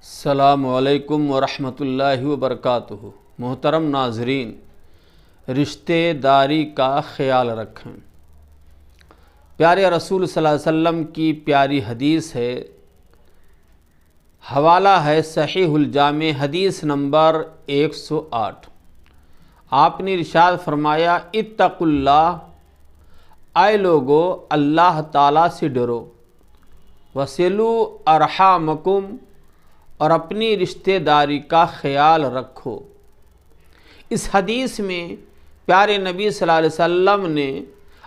السلام علیکم ورحمۃ اللہ وبرکاتہ۔ محترم ناظرین، رشتہ داری کا خیال رکھیں۔ پیارے رسول صلی اللہ علیہ وسلم کی پیاری حدیث ہے، حوالہ ہے صحیح الجامع حدیث نمبر 108۔ آپ نے ارشاد فرمایا، اتقوا اللہ، اے لوگو اللہ تعالیٰ سے ڈرو، وصلوا ارحامکم، اور اپنی رشتہ داری کا خیال رکھو۔ اس حدیث میں پیارے نبی صلی اللہ علیہ وسلم نے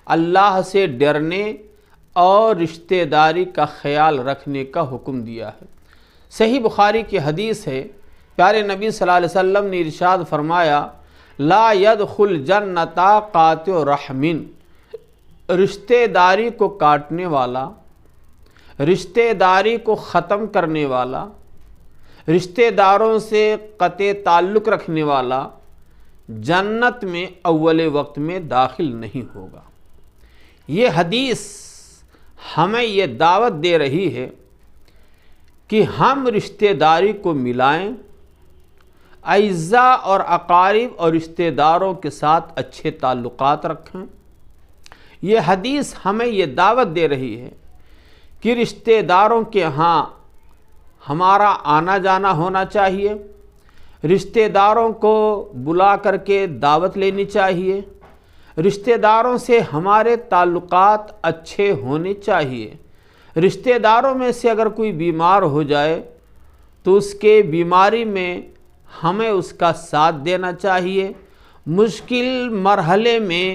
اللہ سے ڈرنے اور رشتہ داری کا خیال رکھنے کا حکم دیا ہے۔ صحیح بخاری کی حدیث ہے، پیارے نبی صلی اللہ علیہ وسلم نے ارشاد فرمایا، لا يدخل جنت قاطع رحم، رشتہ داری کو کاٹنے والا، رشتہ داری کو ختم کرنے والا، رشتہ داروں سے قطع تعلق رکھنے والا جنت میں اول وقت میں داخل نہیں ہوگا۔ یہ حدیث ہمیں یہ دعوت دے رہی ہے کہ ہم رشتہ داری کو ملائیں، اعزاء اور اقارب اور رشتہ داروں کے ساتھ اچھے تعلقات رکھیں۔ یہ حدیث ہمیں یہ دعوت دے رہی ہے کہ رشتہ داروں کے ہاں ہمارا آنا جانا ہونا چاہیے، رشتہ داروں کو بلا کر کے دعوت لینی چاہیے، رشتہ داروں سے ہمارے تعلقات اچھے ہونے چاہیے۔ رشتہ داروں میں سے اگر کوئی بیمار ہو جائے تو اس کے بیماری میں ہمیں اس کا ساتھ دینا چاہیے، مشکل مرحلے میں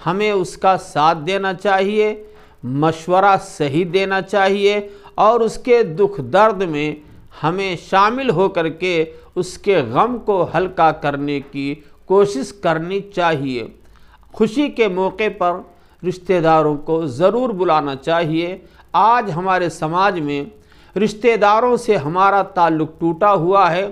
ہمیں اس کا ساتھ دینا چاہیے، مشورہ صحیح دینا چاہیے، اور اس کے دکھ درد میں ہمیں شامل ہو کر کے اس کے غم کو ہلکا کرنے کی کوشش کرنی چاہیے۔ خوشی کے موقع پر رشتہ داروں کو ضرور بلانا چاہیے۔ آج ہمارے سماج میں رشتہ داروں سے ہمارا تعلق ٹوٹا ہوا ہے۔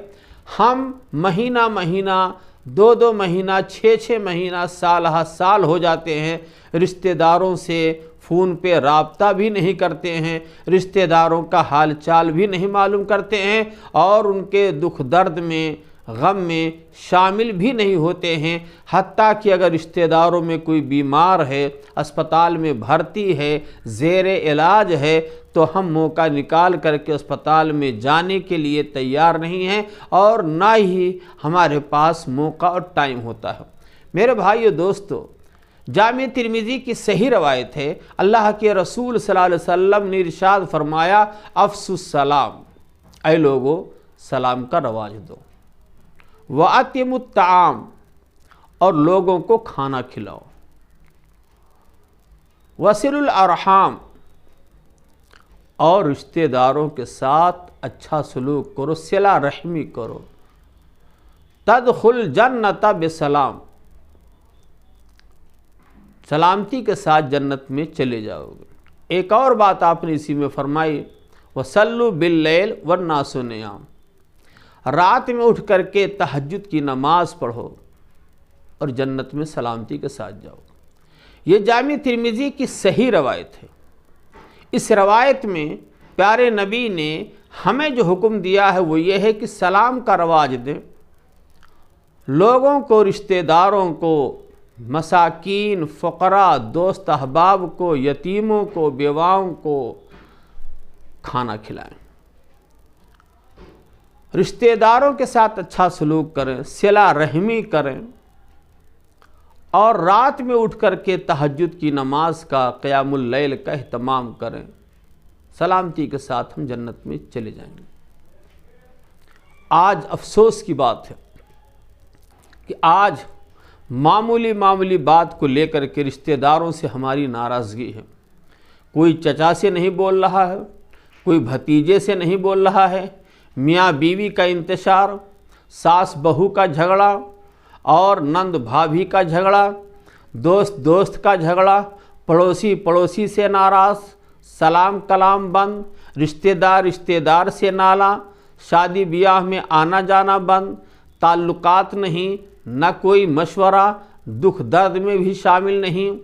ہم مہینہ مہینہ، دو مہینہ، 6 مہینہ، سال ہر سال ہو جاتے ہیں، رشتہ داروں سے فون پہ رابطہ بھی نہیں کرتے ہیں، رشتہ داروں کا حال چال بھی نہیں معلوم کرتے ہیں، اور ان کے دکھ درد میں، غم میں شامل بھی نہیں ہوتے ہیں۔ حتیٰ کہ اگر رشتہ داروں میں کوئی بیمار ہے، اسپتال میں بھرتی ہے، زیر علاج ہے، تو ہم موقع نکال کر کے اسپتال میں جانے کے لیے تیار نہیں ہیں، اور نہ ہی ہمارے پاس موقع اور ٹائم ہوتا ہے۔ میرے بھائیو دوستو، جامع ترمذی کی صحیح روایت ہے، اللہ کے رسول صلی اللہ علیہ وسلم نے ارشاد فرمایا، افشوا السلام، اے لوگو سلام کا رواج دو، وَأَطْعِمُوا الطَّعَامَ، اور لوگوں کو کھانا کھلاؤ، وَصِلُوا الْأَرْحَامَ، اور رشتہ داروں کے ساتھ اچھا سلوک کرو، صلہ رحمی کرو، تدخل الجنۃ بسلام، سلامتی کے ساتھ جنت میں چلے جاؤ گے۔ ایک اور بات آپ نے اسی میں فرمائی، وَصَلُّوا بِاللَّيْلِ وَالنَّاسُ نِيَامٌ، رات میں اٹھ کر کے تہجد کی نماز پڑھو اور جنت میں سلامتی کے ساتھ جاؤ۔ یہ جامع ترمذی کی صحیح روایت ہے۔ اس روایت میں پیارے نبی نے ہمیں جو حکم دیا ہے وہ یہ ہے کہ سلام کا رواج دیں، لوگوں کو، رشتہ داروں کو، مساکین، فقراء، دوست احباب کو، یتیموں کو، بیواؤں کو کھانا کھلائیں، رشتہ داروں کے ساتھ اچھا سلوک کریں، صلہ رحمی کریں، اور رات میں اٹھ کر کے تہجد کی نماز کا، قیام اللیل کا اہتمام کریں۔ سلامتی کے ساتھ ہم جنت میں چلے جائیں گے۔ آج افسوس کی بات ہے کہ آج معمولی بات کو لے کر کے رشتہ داروں سے ہماری ناراضگی ہے۔ کوئی چچا سے نہیں بول رہا ہے، کوئی بھتیجے سے نہیں بول رہا ہے، میاں بیوی کا انتشار، ساس بہو کا جھگڑا، اور نند بھابھی کا جھگڑا، دوست کا جھگڑا، پڑوسی سے ناراض، سلام کلام بند، رشتہ دار سے نالا، شادی بیاہ میں آنا جانا بند، تعلقات نہیں، نہ کوئی مشورہ، دکھ درد میں بھی شامل نہیں،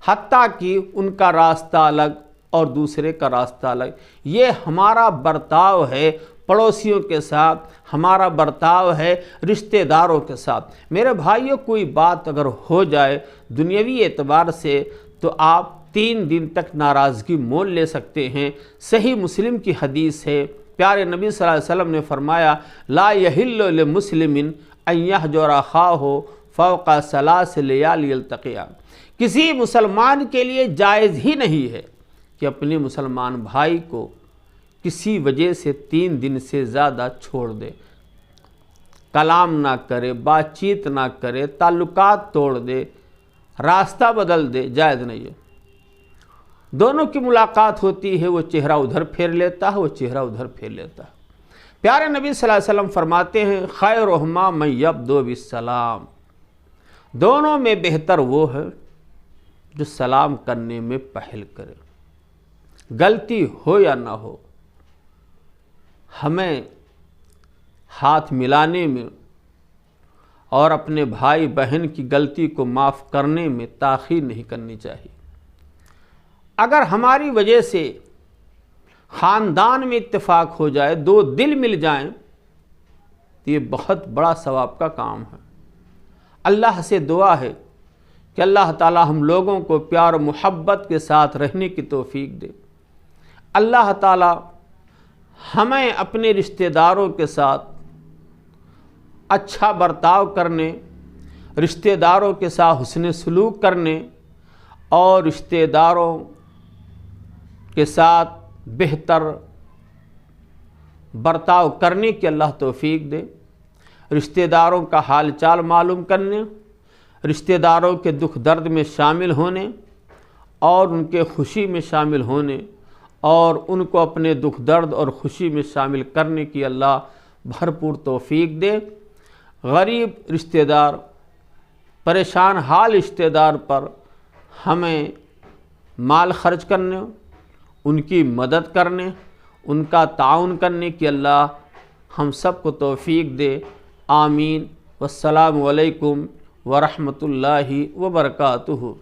حتیٰ کہ ان کا راستہ الگ اور دوسرے کا راستہ الگ۔ یہ ہمارا برتاؤ ہے، پڑوسیوں کے ساتھ ہمارا برتاؤ ہے رشتہ داروں کے ساتھ۔ میرے بھائیوں، کوئی بات اگر ہو جائے دنیاوی اعتبار سے تو آپ 3 دن تک ناراضگی مول لے سکتے ہیں۔ صحیح مسلم کی حدیث ہے، پیارے نبی صلی اللہ علیہ وسلم نے فرمایا لا یحل لمسلم ان یہجر اخاہ فوق 3 لیال یلتقیان۔ کسی مسلمان کے لیے جائز ہی نہیں ہے کہ اپنے مسلمان بھائی کو کسی وجہ سے 3 دن سے زیادہ چھوڑ دے، کلام نہ کرے، بات چیت نہ کرے، تعلقات توڑ دے، راستہ بدل دے، جائز نہیں ہے۔ دونوں کی ملاقات ہوتی ہے، وہ چہرہ ادھر پھیر لیتا ہے، وہ چہرہ ادھر پھیر لیتا ہے۔ پیارے نبی صلی اللہ علیہ وسلم فرماتے ہیں خیرہما من یبدؤ بالسلام، دونوں میں بہتر وہ ہے جو سلام کرنے میں پہل کرے۔ غلطی ہو یا نہ ہو، ہمیں ہاتھ ملانے میں اور اپنے بھائی بہن کی غلطی کو معاف کرنے میں تاخیر نہیں کرنی چاہیے۔ اگر ہماری وجہ سے خاندان میں اتفاق ہو جائے، 2 دل مل جائیں، تو یہ بہت بڑا ثواب کا کام ہے۔ اللہ سے دعا ہے کہ اللہ تعالی ہم لوگوں کو پیار و محبت کے ساتھ رہنے کی توفیق دے۔ اللہ تعالی ہمیں اپنے رشتہ داروں کے ساتھ اچھا برتاؤ کرنے، رشتہ داروں کے ساتھ حسن سلوک کرنے اور رشتہ داروں کے ساتھ بہتر برتاؤ کرنے کی اللہ توفیق دے۔ رشتہ داروں کا حال چال معلوم کرنے، رشتہ داروں کے دکھ درد میں شامل ہونے اور ان کے خوشی میں شامل ہونے اور ان کو اپنے دکھ درد اور خوشی میں شامل کرنے کی اللہ بھرپور توفیق دے۔ غریب رشتہ دار، پریشان حال رشتہ دار پر ہمیں مال خرچ کرنے، ان کی مدد کرنے، ان کا تعاون کرنے کی اللہ ہم سب کو توفیق دے۔ آمین۔ والسلام علیکم ورحمۃ اللہ وبرکاتہ۔